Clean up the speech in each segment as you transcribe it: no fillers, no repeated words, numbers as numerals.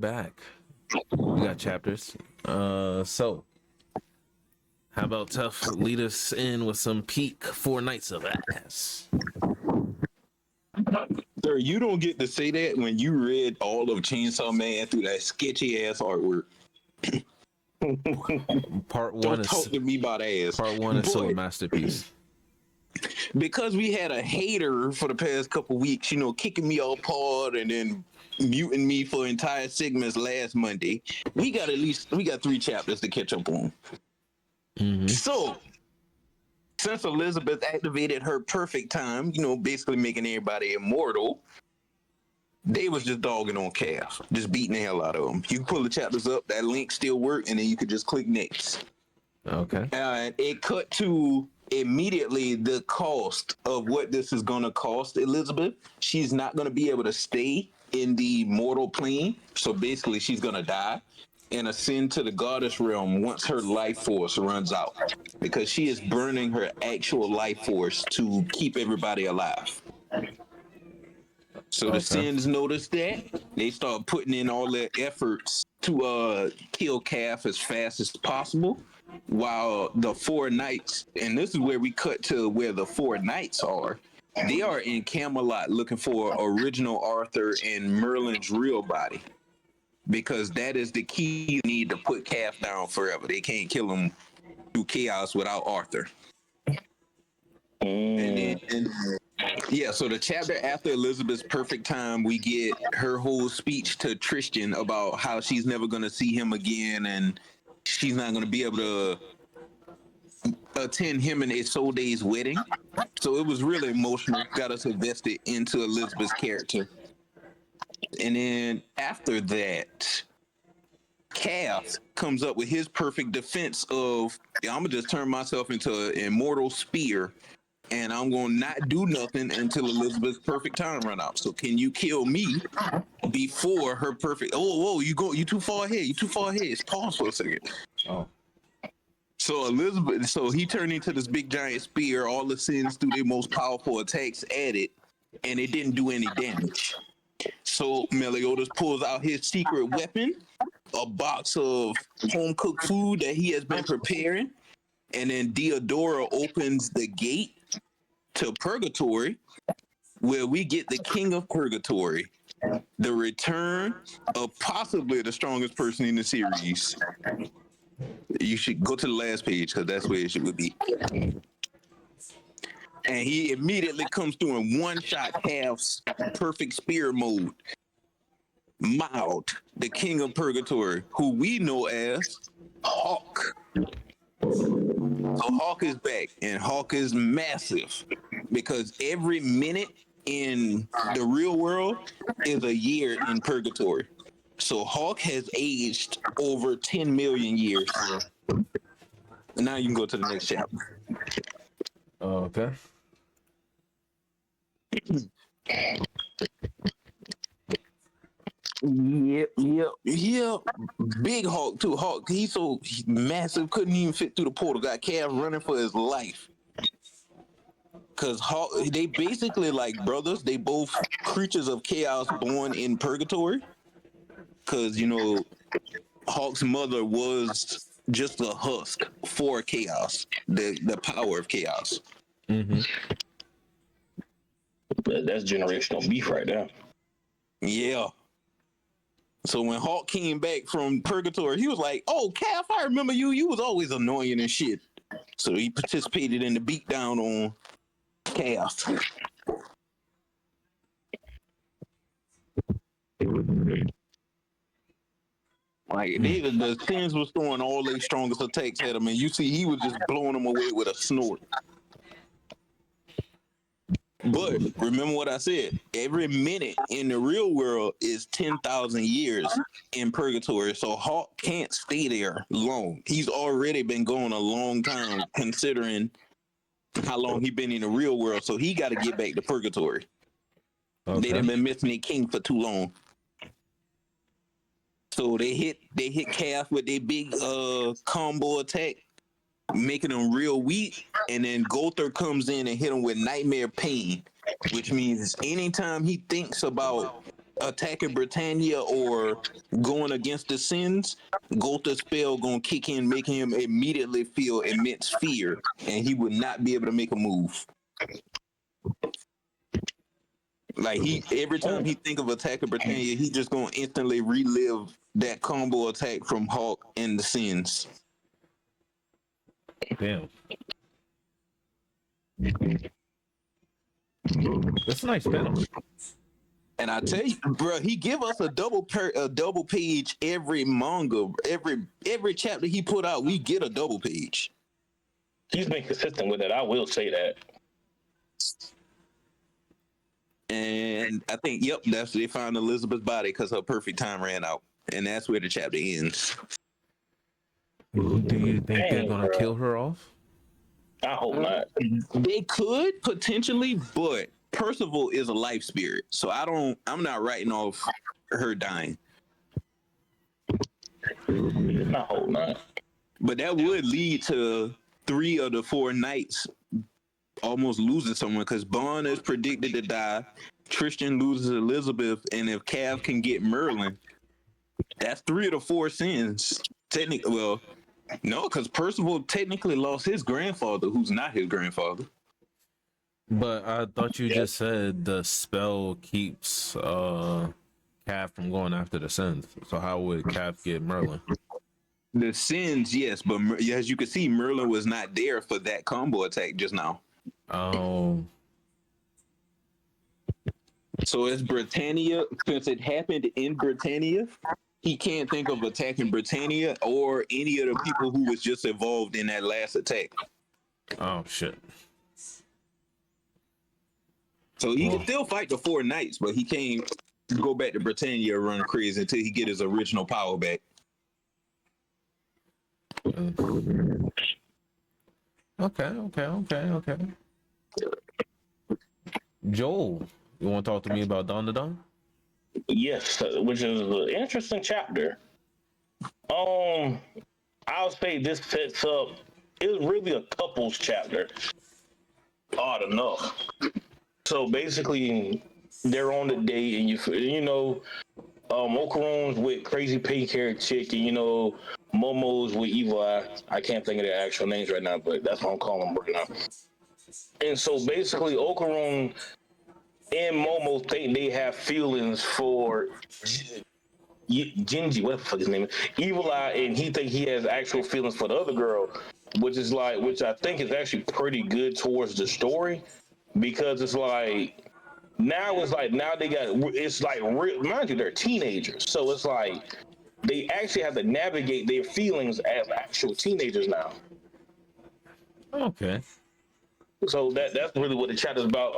back. We got chapters. So how about Tough lead us in with some peak 4 nights of ass? Sir, you don't get to say that when you read all of Chainsaw Man through that sketchy ass artwork. Part one Don't is talk to me about ass. part one is so a But masterpiece. because we had a hater for the past couple weeks, kicking me all hard and then muting me for entire segments last Monday, we got 3 chapters to catch up on. So since Elizabeth activated her perfect time, basically making everybody immortal, they was just dogging on Calf, just beating the hell out of them. You can pull the chapters up, that link still work, and then you could just click next. Okay. And it cut to immediately the cost of what this is going to cost Elizabeth. She's not going to be able to stay in the mortal plane, so basically she's going to die and ascend to the goddess realm once her life force runs out, because she is burning her actual life force to keep everybody alive. So the Sins noticed that. They start putting in all their efforts to kill Calf as fast as possible, while the 4 knights, and this is where we cut to where the 4 knights are. They are in Camelot looking for original Arthur and Merlin's real body, because that is the key you need to put Calf down forever. They can't kill him through chaos without Arthur. Yeah, so the chapter after Elizabeth's perfect time, we get her whole speech to Tristan about how she's never going to see him again and she's not going to be able to attend him and Isolde's wedding. So it was really emotional, got us invested into Elizabeth's character. And then after that, Calf comes up with his perfect defense of, I'm going to just turn myself into an immortal spear and I'm going to not do nothing until Elizabeth's perfect time run out. So can you kill me before her perfect? Whoa, you too far ahead. You too far ahead. It's pause for a second. Oh. So he turned into this big giant spear. All the Sins threw their most powerful attacks at it, and it didn't do any damage. So Meliodas pulls out his secret weapon, a box of home-cooked food that he has been preparing, and then Diodora opens the gate to Purgatory, where we get the King of Purgatory, the return of possibly the strongest person in the series. You should go to the last page because that's where it should be. And he immediately comes through in one-shot Calf's perfect spear mode. Maud, the King of Purgatory, who we know as Hawk. So Hawk is back, and Hawk is massive because every minute in the real world is a year in Purgatory. So Hawk has aged over 10 million years. Now you can go to the next chapter. Okay. Yep. Big Hawk too. Hawk, he's so massive, couldn't even fit through the portal. Got Calf running for his life. Cause Hawk, they basically like brothers. They both creatures of chaos born in Purgatory. Cause Hawk's mother was just a husk for chaos, the power of chaos. Mm-hmm. That's generational beef right there. Yeah. So when Hawk came back from Purgatory, he was like, "Oh, Calf, I remember you. You was always annoying and shit." So he participated in the beatdown on Calf. Like the Sins was throwing all their strongest attacks at him, and you see he was just blowing them away with a snort. But remember what I said, every minute in the real world is 10,000 years in Purgatory, so Hawk can't stay there long. He's already been gone a long time considering how long he's been in the real world, so he got to get back to Purgatory. Okay. They done been missing their king for too long. So they hit Calf with their big combo attack, making them real weak, and then Gother comes in and hit him with Nightmare Pain, which means anytime he thinks about attacking Britannia or going against the Sins, Gotha's spell gonna kick in, making him immediately feel immense fear, and he would not be able to make a move. Like every time he think of attacking Britannia, he just gonna instantly relive that combo attack from Hawk and the Sins. Damn. That's a nice panel. And I tell you, bro, he give us a double page every manga, every chapter he put out. We get a double page. He's been consistent with it. I will say that. And I think, yep, that's they found Elizabeth's body because her perfect time ran out, and that's where the chapter ends. Do you think they're gonna kill her off? I hope not. They could potentially, but Percival is a life spirit, so I'm not writing off her dying. I hope not. But that would lead to 3 of the 4 knights almost losing someone, because Bond is predicted to die. Tristan loses Elizabeth, and if Cav can get Merlin, that's 3 of the 4 sins. Technically, well, no, because Percival technically lost his grandfather, who's not his grandfather. But I thought you just said the spell keeps Cav from going after the Sins. So how would Cav get Merlin? The sins, yes, but as you can see, Merlin was not there for that combo attack just now. Oh. So it's Britannia, since it happened in Britannia, he can't think of attacking Britannia or any of the people who was just involved in that last attack. Oh shit. So he can still fight the 4 knights, but he can't go back to Britannia and run crazy until he get his original power back. Okay. Joel, you want to talk to me about Dawn to Dawn? Yes, which is an interesting chapter. I'll say this sets up. It was really a couples chapter. Odd enough. So basically, they're on the date, and you know, Okaron's with crazy pink haired chick, and Momo's with Evil Eye. I can't think of their actual names right now, but that's what I'm calling them right now. And so basically, Okaron and Momo think they have feelings for Genji, what the fuck his name is, Evil Eye, and he think he has actual feelings for the other girl, which I think is actually pretty good towards the story, because it's like now they got, it's like, mind you, they're teenagers, so it's like they actually have to navigate their feelings as actual teenagers now. Okay. So that's really what the chat is about.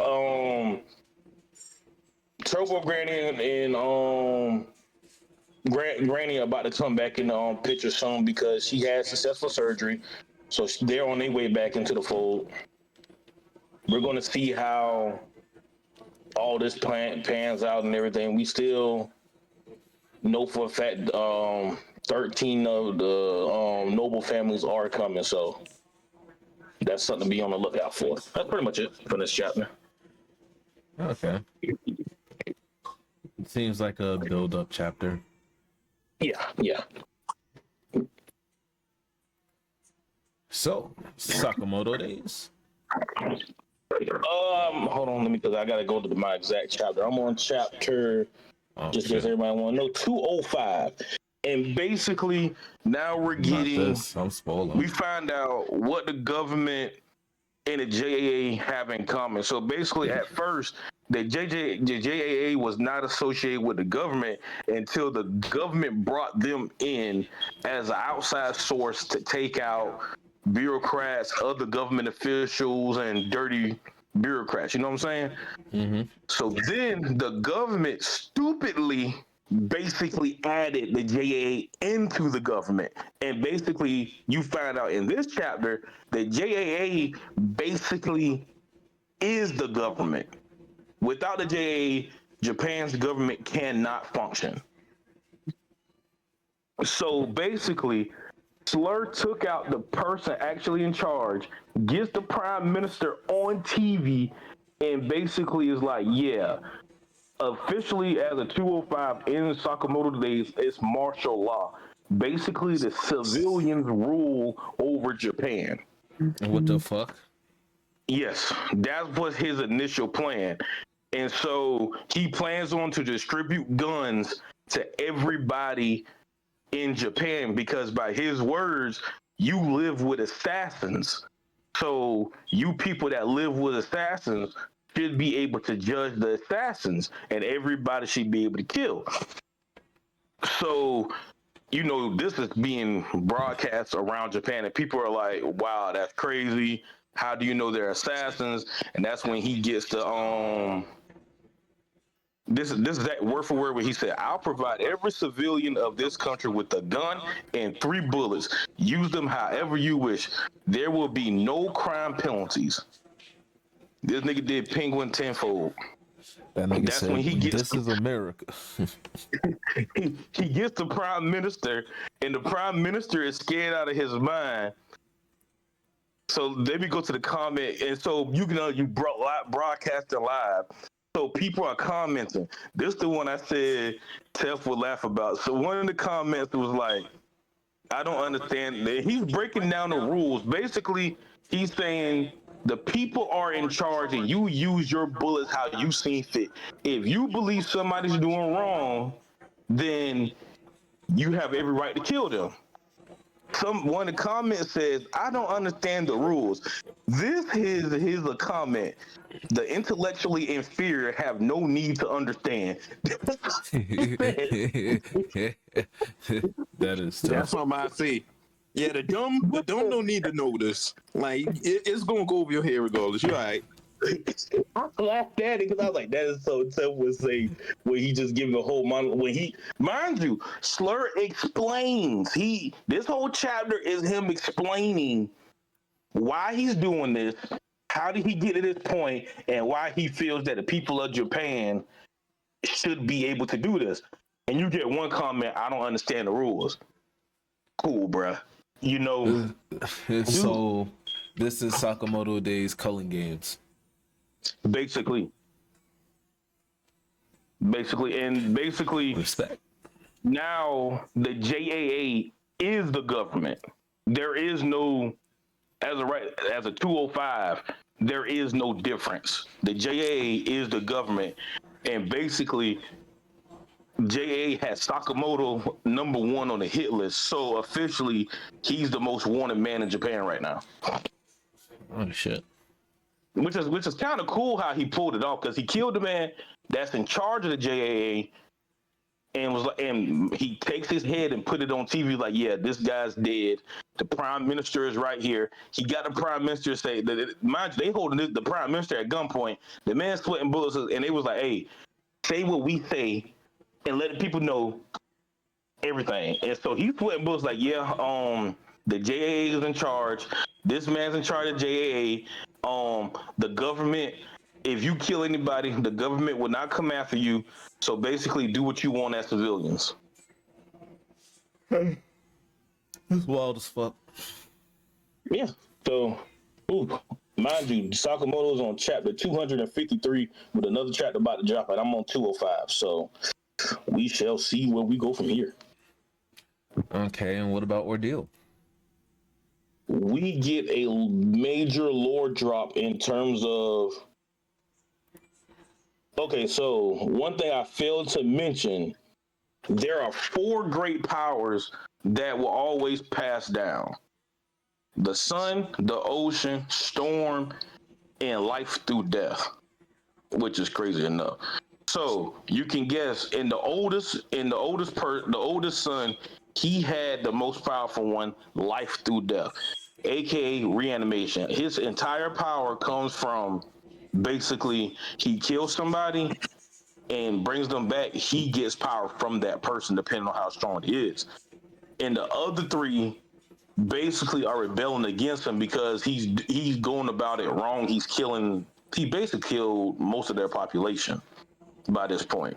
Turbo Granny and Granny are about to come back in the picture soon because she had successful surgery, so they're on their way back into the fold. We're going to see how all this pans out and everything. We still know for a fact 13 of the noble families are coming, so that's something to be on the lookout for. That's pretty much it for this chapter. Okay. It seems like a build-up chapter. Yeah. So, Sakamoto days. Hold on, because I gotta go to my exact chapter. I'm on chapter, just because everybody want to know, 205. And basically, now we're getting, I'm spoiling. we find out what the government and the JAA have in common. So basically, at first, the JAA was not associated with the government until the government brought them in as an outside source to take out bureaucrats, other government officials, and dirty bureaucrats. You know what I'm saying? Mm-hmm. So then the government stupidly basically added the JAA into the government. And basically, you find out in this chapter that JAA basically is the government. Without the JAA, Japan's government cannot function. So basically, Slur took out the person actually in charge, gets the prime minister on TV, and basically is like, yeah, officially as a 205 in Sakamoto days, it's martial law. Basically, the civilians rule over Japan. What the fuck? Yes, that was his initial plan. And so he plans on to distribute guns to everybody in Japan because by his words, you live with assassins. So you people that live with assassins should be able to judge the assassins and everybody should be able to kill. So, this is being broadcast around Japan and people are like, wow, that's crazy. How do you know they're assassins? And that's when he gets to this is that word for word where he said, I'll provide every civilian of this country with a gun and 3 bullets. Use them however you wish. There will be no crime penalties. This nigga did Penguin tenfold. That nigga That's said, when he gets "This is America." he gets the prime minister, and the prime minister is scared out of his mind. So let me go to the comment, and so you broadcasting live. So people are commenting. This the one I said Tef would laugh about. So one of the comments was like, I don't understand. He's breaking down the rules. Basically, he's saying the people are in charge and you use your bullets how you see fit. If you believe somebody's doing wrong, then you have every right to kill them. One of the comments says, I don't understand the rules. This is a comment. The intellectually inferior have no need to understand. That is That's tough. something I say. Yeah, the dumb don't need to know this. Like it's gonna go over your head regardless. You're all right. I laughed at it because I was like, that is so tough would say when he just giving the whole monologue. When he, mind you, Slur explains. This whole chapter is him explaining why he's doing this, how did he get to this point, and why he feels that the people of Japan should be able to do this. And you get one comment, I don't understand the rules. Cool, bruh. So, this is Sakamoto Days culling games. Basically, Respect. now the JAA is the government. There is no, as a 205, there is no difference. The JAA is the government, and basically, JAA has Sakamoto #1 on the hit list. So officially, he's the most wanted man in Japan right now. Oh shit. Which is kind of cool how he pulled it off because he killed the man that's in charge of the JAA and he takes his head and put it on TV like, yeah, this guy's dead. The prime minister is right here. He got the prime minister say that, mind you, they holding the prime minister at gunpoint. The man sweating bullets, and they was like, hey, say what we say and let the people know everything. And so he's sweating bullets like, yeah, the JAA is in charge. This man's in charge of JAA. The government, if you kill anybody, the government will not come after you. So basically, do what you want as civilians. It's wild as fuck. Yeah. So, mind you, Sakamoto's on chapter 253 with another chapter about to drop, and I'm on 205. So we shall see where we go from here. Okay, and what about Ordeal? We get a major lore drop in terms of. Okay, so one thing I failed to mention, there are 4 great powers that will always pass down: the sun, the ocean, storm, and life through death, which is crazy enough. So you can guess the oldest son, he had the most powerful one, life through death, aka reanimation. His entire power comes from basically he kills somebody and brings them back. He gets power from that person depending on how strong he is. And the other 3 basically are rebelling against him because he's going about it wrong. He basically killed most of their population by this point.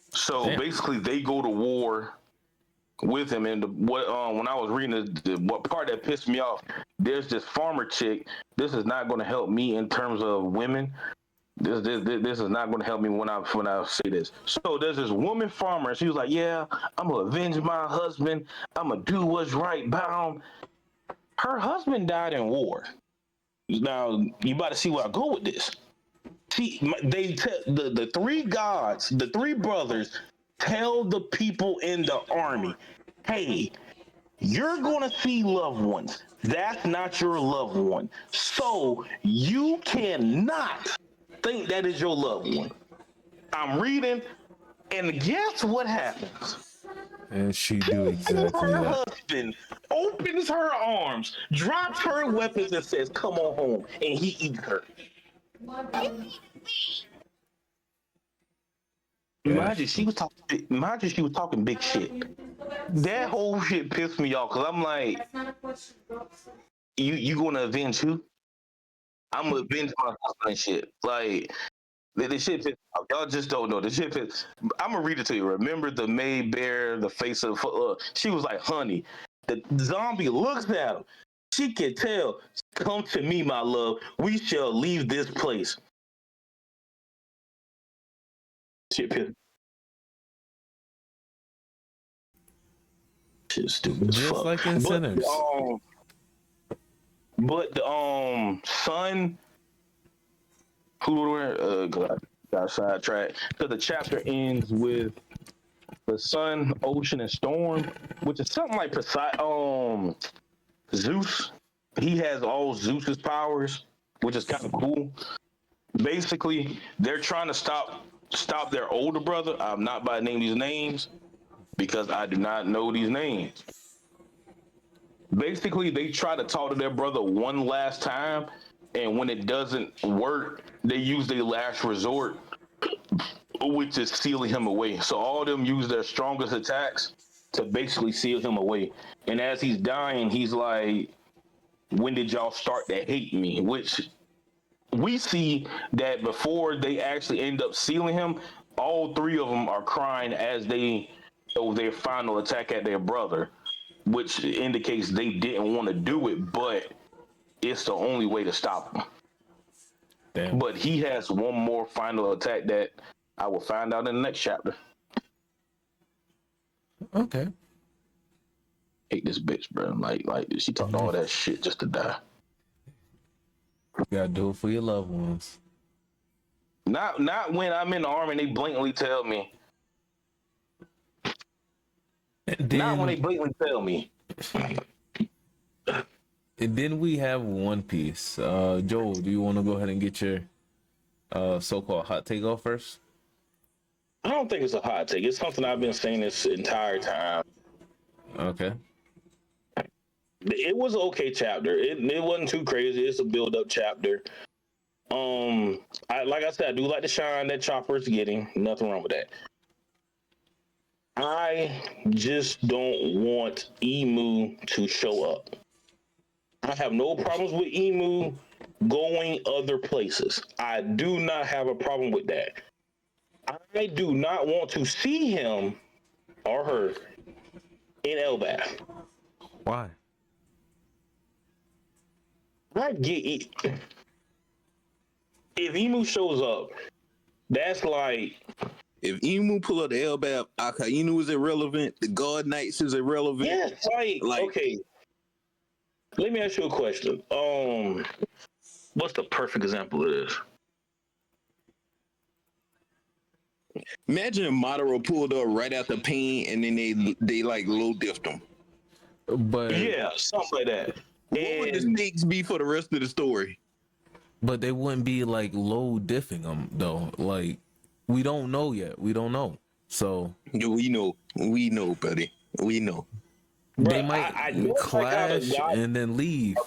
So Damn. basically they go to war with him. And when I was reading what part that pissed me off, there's this farmer chick. This is not going to help me in terms of women, This is not going to help me when I say this. So there's this woman farmer. She was like, "Yeah, I'm gonna avenge my husband. I'm gonna do what's right." Bound. Her husband died in war. Now you about to see where I go with this. See, the three gods, the three brothers, tell the people in the army, "Hey, you're gonna see loved ones. That's not your loved one. So you cannot think that is your loved one." I'm reading, and guess what happens? And she do exactly Her that. husband opens her arms, drops her weapons, and says, "Come on home," and he eats her. Imagine she was talking. Imagine she was talking big shit. That whole shit pissed me off because I'm like, you gonna avenge who? I'm gonna avenge my husband and shit. Like the shit pissed me off. Y'all just don't know. The shit pissed. I'm gonna read it to you. Remember the May Bear, the face of she was like, "Honey." The zombie looks at him. She can tell. "Come to me, my love. We shall leave this place." Shit pissed. Shit stupid as Just fuck. like in Sinners. But the son who got sidetracked. So the chapter ends with the sun, ocean, and storm, which is something like Poseidon, Zeus. He has all Zeus's powers, which is kind of cool. Basically, they're trying to stop their older brother. I'm not by name these names because I do not know these names. Basically, they try to talk to their brother one last time, and when it doesn't work, they use their last resort, which is sealing him away. So all of them use their strongest attacks to basically seal him away. And as he's dying, he's like, "When did y'all start to hate me?" Which we see that before they actually end up sealing him, all three of them are crying as they show their final attack at their brother, which indicates they didn't want to do it, but it's the only way to stop him. Damn. But he has one more final attack that I will find out in the next chapter. Okay. Hate this bitch, bro. Like she talked all that shit just to die. You gotta do it for your loved ones. Not when I'm in the army and they blatantly tell me. And Not when they blatantly tell me. And then we have One Piece. Joel, do you want to go ahead and get your so-called hot take off first? I don't think it's a hot take. It's something I've been saying this entire time. Okay. It was an okay chapter. It wasn't too crazy. It's a build-up chapter. Like I said, I do like the shine that Chopper's getting. Nothing wrong with that. I just don't want Emu to show up. I have no problems with Emu going other places. I do not have a problem with that. I do not want to see him or her in Elbath. Why? I get it. If Emu shows up, that's like, If Emu pull up the Elbap, Akainu is irrelevant. The God Knights is irrelevant. yeah, like okay. Let me ask you a question. What's the perfect example of this? Imagine if Madara pulled up right after Pain and then they like low diffed him. But Yeah, something like that. What would the stakes be for the rest of the story? But they wouldn't be like low diffing them though. Like we don't know yet. We don't know. So We know, buddy. We know. they might clash and then leave.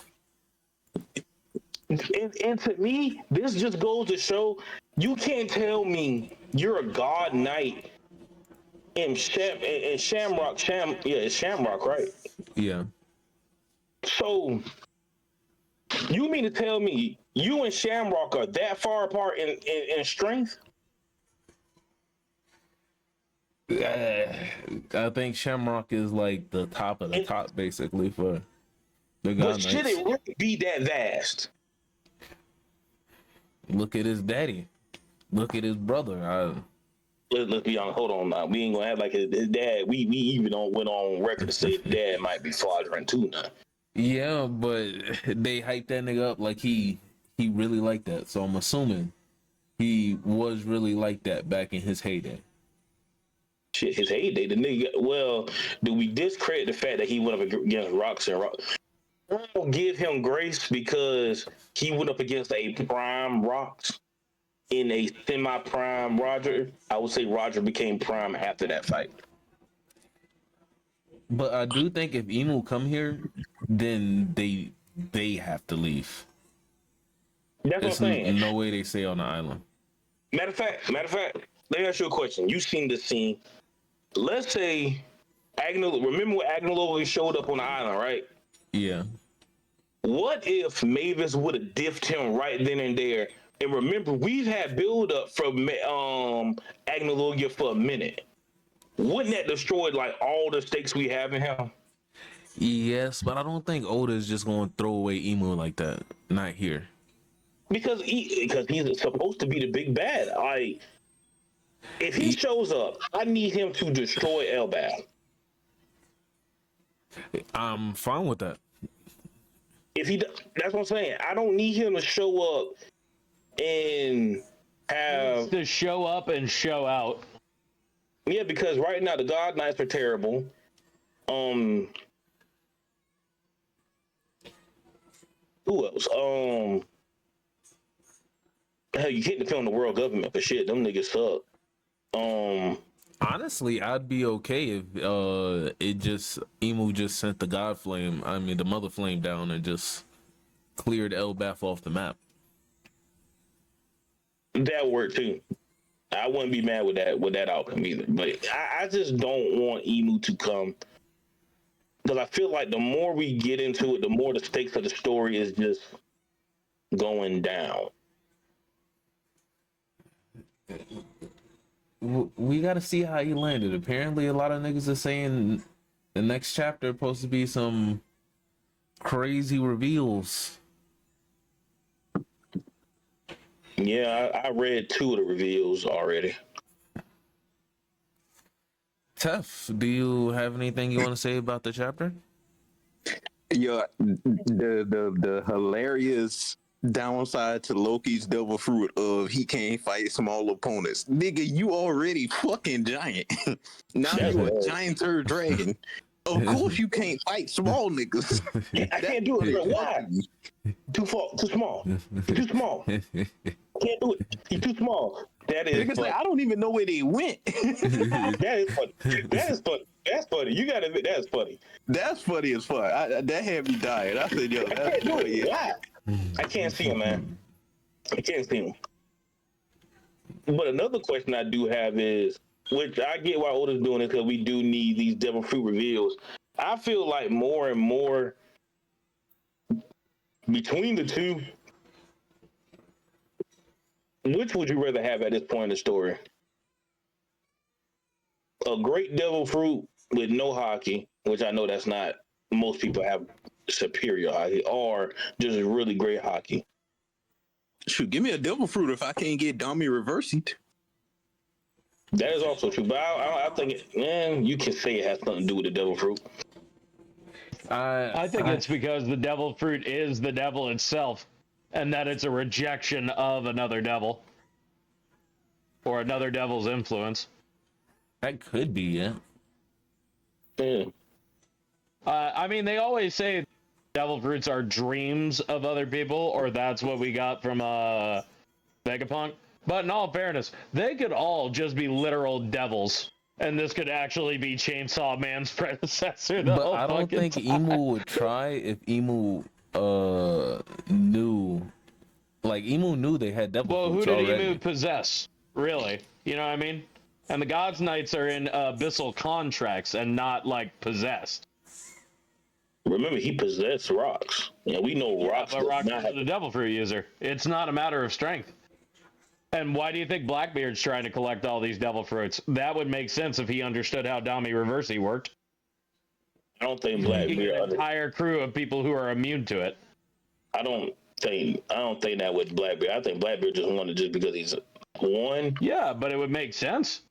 And to me, this just goes to show you can't tell me you're a god knight in Shamrock. It's Shamrock, right? Yeah. So you mean to tell me you and Shamrock are that far apart in strength? I think Shamrock is like the top of the top, basically, for the God But should Knights. it really be that vast? Look at his daddy. look at his brother. Let's be honest. Hold on now. We ain't gonna act like his dad. We even went on record to say his dad might be fraudulent too now. Yeah, but they hyped that nigga up like he really liked that. So I'm assuming he was really like that back in his heyday. Shit, his heyday, the nigga. Well, do we discredit the fact that he went up against Rocks and Rock? I don't give him grace because he went up against a prime Rocks in a semi-prime Roger. I would say Roger became prime after that fight. But I do think if Emu come here, then they have to leave. That's There's what I'm saying. no way they stay on the island. Matter of fact, let me ask you a question. You've seen this scene. Let's say remember when Agnolola showed up on the island, right? Yeah. What if Mavis would have diffed him right then and there? And remember, we've had build up from Agnolola for a minute. Wouldn't that destroy like all the stakes we have in him? Yes, but I don't think Oda is just going to throw away Emu like that. Not here. Because he's supposed to be the big bad. If he shows up, I need him to destroy Elbaf. I'm fine with that. That's what I'm saying. I don't need him to show up and have to show up and show out. Yeah, because right now the God Knights are terrible. Who else? Hell, you can't depend on the world government for shit. Them niggas suck. Honestly, I'd be okay if Emu just sent the the Mother Flame down and just cleared Elbaf off the map. That worked too. I wouldn't be mad with that outcome either. But I just don't want Emu to come, because I feel like the more we get into it, the more the stakes of the story is just going down. We got to see how he landed. Apparently, a lot of niggas are saying the next chapter supposed to be some crazy reveals. Yeah, I read 2 of the reveals already. Tef, do you have anything you want to say about the chapter? Yeah, the hilarious downside to Loki's devil fruit of he can't fight small opponents. Nigga, you already fucking giant. Now you a giant turd dragon. Of course you can't fight small niggas. I can't do it. Bro. Why? Too small. He's too small. Can't do it. He's too small. That is Niggas like, I don't even know where they went. That is funny. That's funny. You gotta admit that's funny. That's funny as fuck. That had me dying. I said, yo, that's funny. Why? I can't see him, man. I can't see him. But another question I do have is, which I get why Oda's doing it, because we do need these devil fruit reveals. I feel like more and more between the two, which would you rather have at this point in the story? A great devil fruit with no hockey, which I know that's not, most people have superior hockey, or just really great hockey. Shoot, give me a devil fruit if I can't get Dami reversing. That is also true, but I think, you can say it has something to do with the devil fruit. I think it's because the devil fruit is the devil itself, and that it's a rejection of another devil or another devil's influence. That could be, yeah. Yeah. I mean, they always say devil fruits are dreams of other people, or that's what we got from Vegapunk. But in all fairness, they could all just be literal devils, and this could actually be Chainsaw Man's predecessor. But I don't think Emu would try if Emu knew. Like, Emu knew they had devil fruits already. Who did Emu possess, really? You know what I mean? And the God's Knights are in abyssal contracts and not, like, possessed. Remember, he possessed rocks. And we know rocks. But Rock is the devil fruit user. It's not a matter of strength. And why do you think Blackbeard's trying to collect all these devil fruits? That would make sense if he understood how Dami Reversi worked. I don't think Blackbeard an entire crew of people who are immune to it. I don't think that with Blackbeard. I think Blackbeard just wanted just because he's One. Yeah, but it would make sense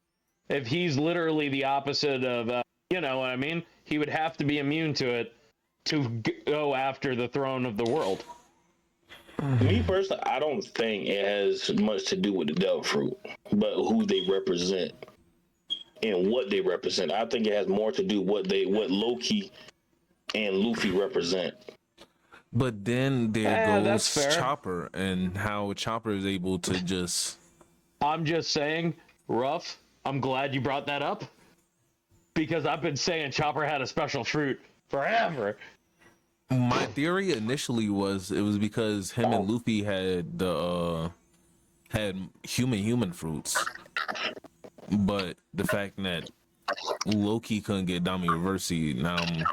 if he's literally the opposite of, you know what I mean? He would have to be immune to it to go after the throne of the world. Me personally, I don't think it has much to do with the devil fruit, but who they represent and what they represent. I think it has more to do what Loki and Luffy represent. But then there That's goes fair. Chopper and how Chopper is able to just. I'm just saying, Ruff, I'm glad you brought that up because I've been saying Chopper had a special fruit forever. My theory initially was it was because him and Luffy had the had human fruits, but the fact that Loki couldn't get Dami Reversi, now I'm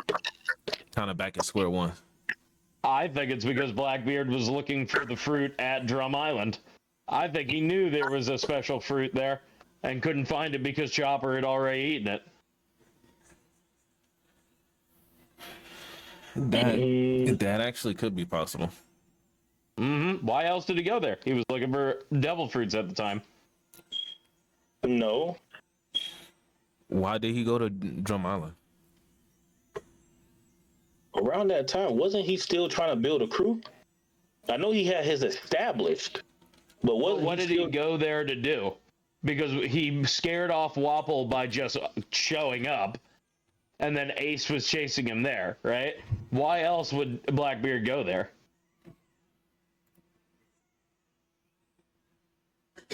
kind of back at square one. I think it's because Blackbeard was looking for the fruit at Drum Island. I think he knew there was a special fruit there and couldn't find it because Chopper had already eaten it. That actually could be possible. Why else did he go there? He was looking for devil fruits at the time. No. Why did he go to Drum Island? Around that time, wasn't he still trying to build a crew? I know he had his established, but What did he go there to do? Because he scared off Wapple by just showing up, and then Ace was chasing him there, right? Why else would Blackbeard go there?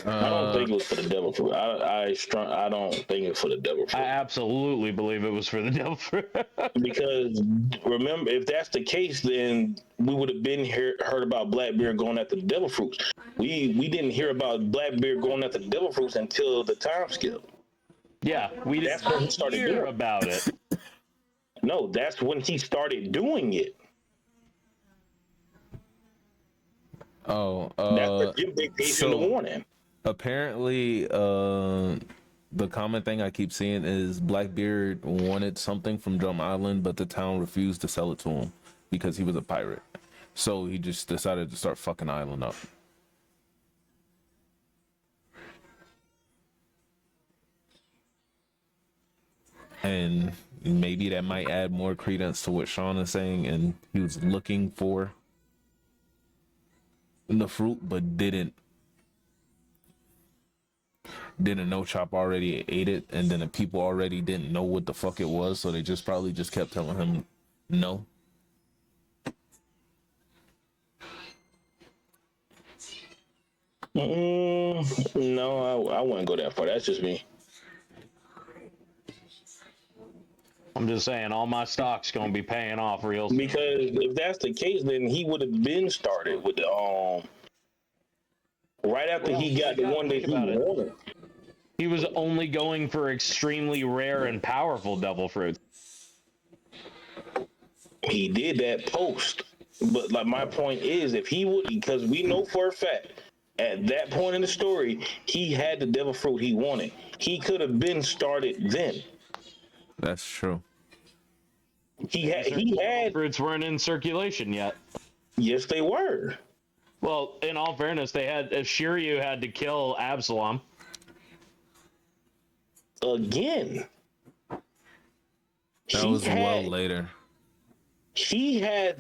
I don't think it was for the devil fruit. I don't think it's for the devil fruit. I absolutely believe it was for the devil fruit. Because remember, if that's the case, then we would have been heard about Blackbeard going after the devil fruits. We didn't hear about Blackbeard going after the devil fruits until the time skip. Yeah, we That's when he didn't started hear doing it. about it. No, that's when he started doing it. Oh, That's the they gave him the warning. Apparently, the common thing I keep seeing is Blackbeard wanted something from Drum Island, but the town refused to sell it to him because he was a pirate. So he just decided to start fucking island up. And maybe that might add more credence to what Sean is saying, and he was looking for the fruit, but didn't know Chop already ate it, and then the people already didn't know what the fuck it was, so they just probably just kept telling him no. No, I wouldn't go that far. That's just me. I'm just saying, all my stock's gonna be paying off real soon. Because if that's the case, then he would have been started with the right after he got the one that he wanted. He was only going for extremely rare and powerful devil fruits. He did that post, but like my point is, if he would, because we know for a fact at that point in the story, he had the devil fruit he wanted. He could have been started then. That's true. He had fruits weren't in circulation yet. Yes, they were. Well, in all fairness, they had Shiryu had to kill Absalom again. That was well later. He has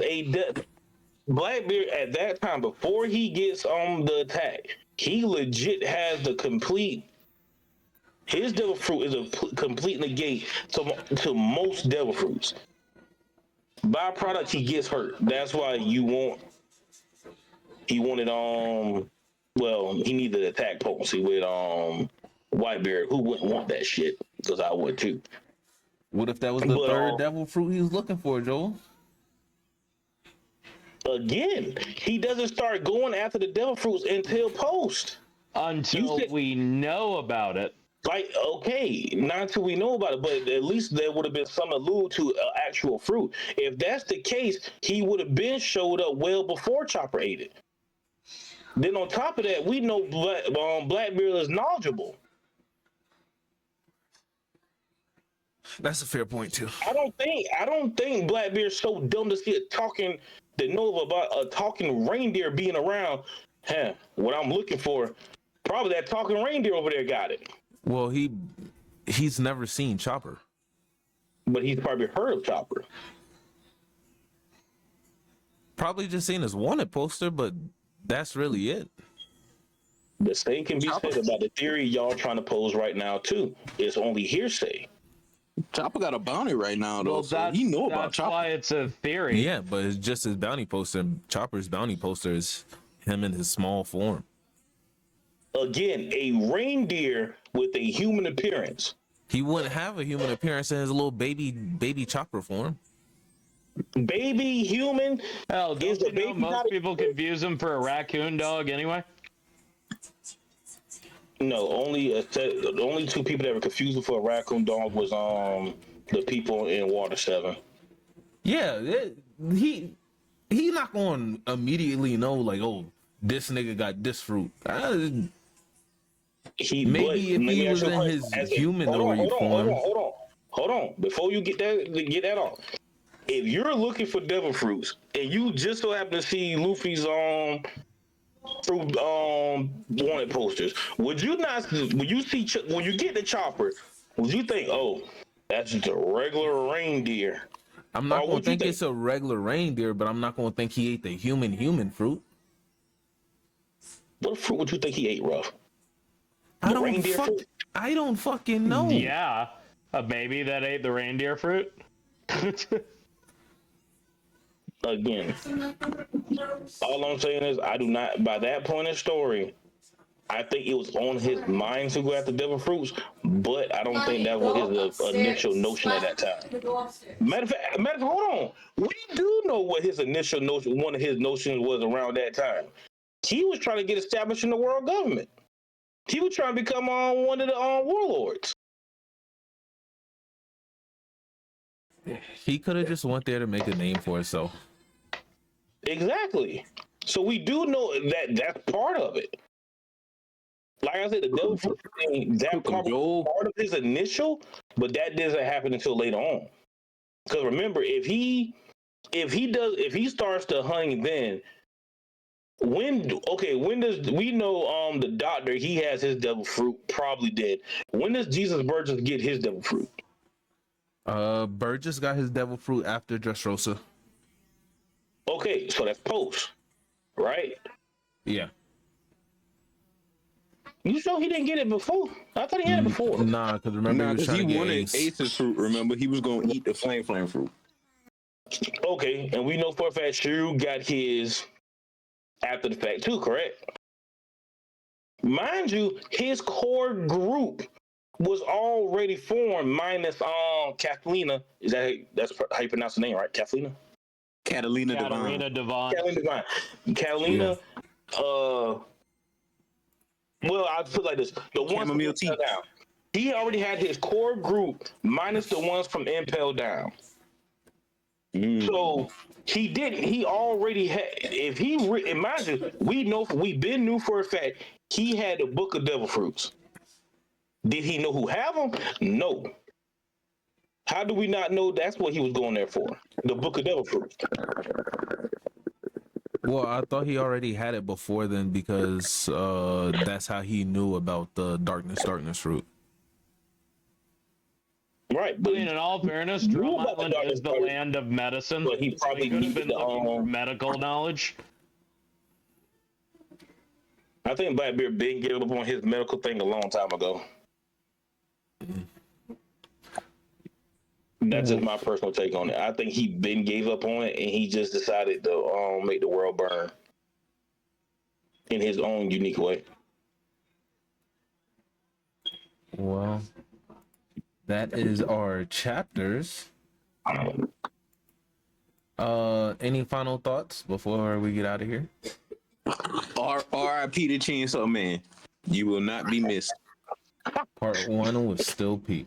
Blackbeard at that time before he gets on the attack. He legit has the complete. His devil fruit is a complete negate to most devil fruits. Byproduct, he gets hurt. That's why he wanted well, he needed attack potency with Whitebeard, who wouldn't want that shit, because I would too. What if that was the third devil fruit he was looking for, Joel? Again, he doesn't start going after the devil fruits until post. Until we know about it. Like, okay, not until we know about it, but at least there would have been some allude to actual fruit. If that's the case, he would have been showed up well before Chopper ate it. Then on top of that, we know Blackbeard is knowledgeable. That's a fair point too. I don't think Blackbeard's so dumb to see it talking to know about a talking reindeer being around. What I'm looking for Probably that talking reindeer over there got it. Well, he's never seen Chopper. But he's probably heard of Chopper. Probably just seen his wanted poster, but that's really it. The same can be Chopper. said about the theory y'all trying to pose right now too. It's only hearsay. Chopper got a bounty right now, though. Well, So he know about that's Chopper. why it's a theory. Yeah, but it's just his bounty poster. Chopper's bounty poster is him in his small form. Again, a reindeer with a human appearance. He wouldn't have a human appearance in his little baby Chopper form. Baby human. Hell, Is don't the you know baby most not a- people confuse him for a raccoon dog anyway? No, the only two people that were confused for a raccoon dog was the people in Water 7. Yeah, he not going to immediately know like, oh, this nigga got this fruit. Maybe if he was in his humanoid form. Hold on. Before you get that off. If you're looking for devil fruits and you just so happen to see Luffy's fruit wanted posters, would you not, when you get the Chopper, would you think, oh, that's just a regular reindeer? I'm not Or going would to you think it's a regular reindeer, but I'm not going to think he ate the human fruit. What fruit would you think he ate, Ruff? I reindeer fruit? don't fucking know. Yeah, a baby that ate the reindeer fruit. Again, all I'm saying is I do not, by that point in the story, I think it was on his mind to go after devil fruits, but I don't think that was his initial notion at that time. Matter of fact, hold on. We do know what his initial notion, one of his notions was around that time. He was trying to get established in the world government. He was trying to become one of the warlords. He could have just went there to make a name for himself. Exactly. So we do know that that's part of it. Like I said, the devil fruit thing, that part of his initial, but that doesn't happen until later on. Because remember, if he starts to hunt, then when does we know the doctor, he has his devil fruit probably dead. When does Jesus Burgess get his devil fruit? Burgess got his devil fruit after Dressrosa. Okay, so that's post, right? Yeah. You sure he didn't get it before? I thought he had it before. Nah, because remember he was trying to get wanted Ace. Ace's fruit. Remember, he was going to eat the flame fruit. Okay, and we know for a fact Shiryu got his after the fact too, correct? Mind you, his core group was already formed, minus Catalina. That's how you pronounce the name, right? Catalina Devine. Catalina. Well, I'll put it like this: the ones from Chamomile tea. Impel Down. He already had his core group, minus the ones from Impel Down. So he didn't. He already had. If he imagine, we've been knew for a fact he had the Book of Devil Fruits. Did he know who have them? No. How do we not know that's what he was going there for? The Book of Devil Fruits. Well, I thought he already had it before then because that's how he knew about the darkness fruit. Right, but in all fairness, Drum Island is the land of medicine. But he probably could have been needed looking for medical knowledge. I think Blackbeard been gave up on his medical thing a long time ago. That's just my personal take on it. I think he been gave up on it, and he just decided to make the world burn in his own unique way. Well, that is our chapters. Any final thoughts before we get out of here? R.I.P. to Chainsaw Man. You will not be missed. Part 1 was still peak.